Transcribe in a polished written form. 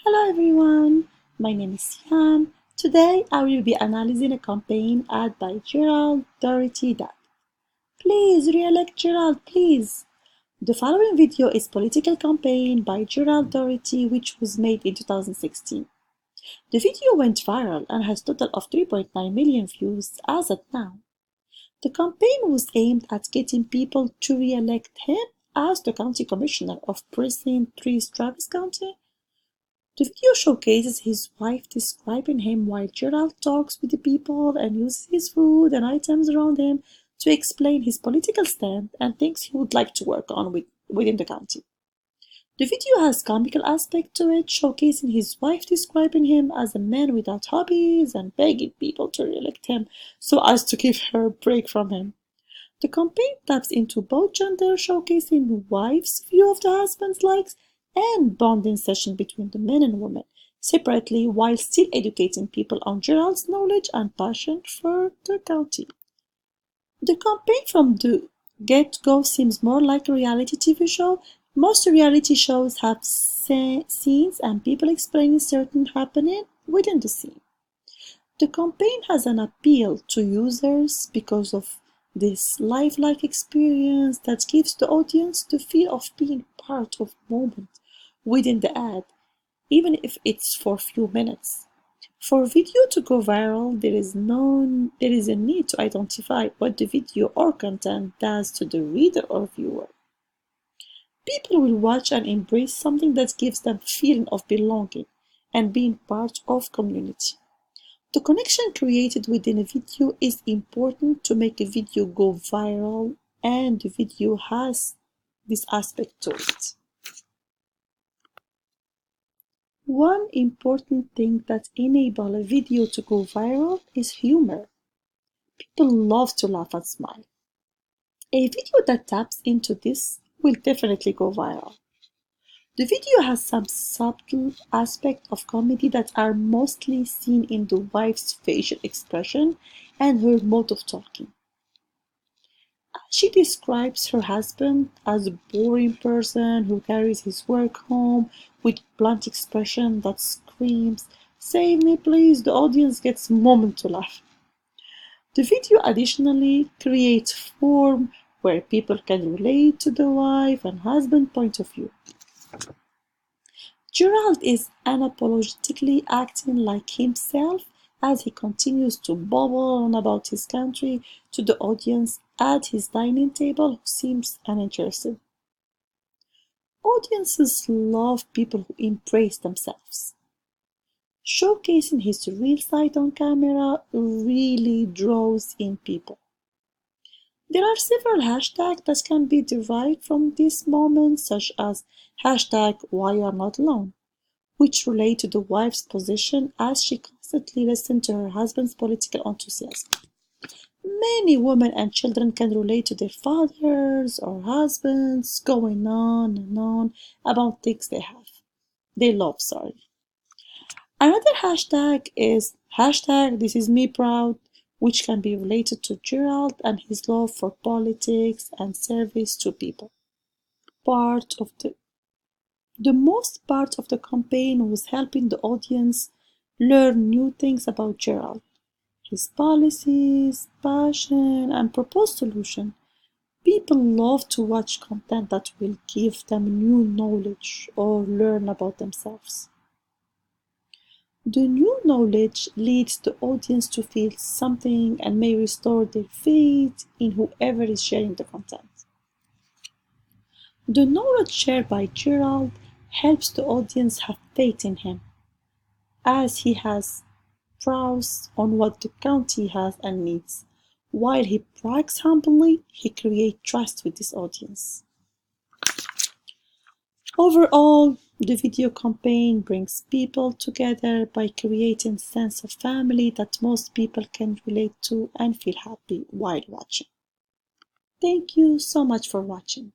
Hello everyone, my name is Siam. Today I will be analyzing a campaign ad by Gerald Doherty that please re-elect Gerald, please. The following video is political campaign by Gerald Doherty which was made in 2016. The video went viral and has total of 3.9 million views as of now. The campaign was aimed at getting people to re-elect him as the county commissioner of Precinct 3 Travis County. The video showcases his wife describing him while Gerald talks with the people and uses his food and items around him to explain his political stand and things he would like to work on within the county. The video has comical aspect to it, showcasing his wife describing him as a man without hobbies and begging people to re-elect him so as to give her a break from him. The campaign taps into both genders, showcasing wife's view of the husband's likes and bonding session between the men and women separately while still educating people on Gerald's knowledge and passion for the county. The campaign from the get-go seems more like a reality TV show. Most reality shows have scenes and people explaining certain happening within the scene. The campaign has an appeal to users because of this lifelike experience that gives the audience the feel of being part of a moment within the ad, even if it's for a few minutes. For a video to go viral, there is a need to identify what the video or content does to the reader or viewer. People will watch and embrace something that gives them a feeling of belonging and being part of community. The connection created within a video is important to make a video go viral, and the video has this aspect to it. One important thing that enables a video to go viral is humor. People love to laugh and smile. A video that taps into this will definitely go viral. The video has some subtle aspects of comedy that are mostly seen in the wife's facial expression and her mode of talking. She describes her husband as a boring person who carries his work home with blunt expression that screams, "Save me please," the audience gets a moment to laugh. The video additionally creates form where people can relate to the wife and husband point of view. Gerald is unapologetically acting like himself as he continues to babble on about his country to the audience at his dining table who seems uninterested. Audiences love people who embrace themselves. Showcasing his real side on camera really draws in people. There are several hashtags that can be derived from this moment, such as hashtag why you are not alone, which relate to the wife's position as she constantly listens to her husband's political enthusiasm. Many women and children can relate to their fathers or husbands going on and on about things they love. Another hashtag is hashtag this is me proud, which can be related to Gerald and his love for politics and service to people. The most part of the campaign was helping the audience learn new things about Gerald, his policies, passion, and proposed solution. People love to watch content that will give them new knowledge or learn about themselves. The new knowledge leads the audience to feel something and may restore their faith in whoever is sharing the content. The knowledge shared by Gerald helps the audience have faith in him, as he has prowess on what the county has and needs. While he brags humbly, he creates trust with his audience. Overall, the video campaign brings people together by creating a sense of family that most people can relate to and feel happy while watching. Thank you so much for watching.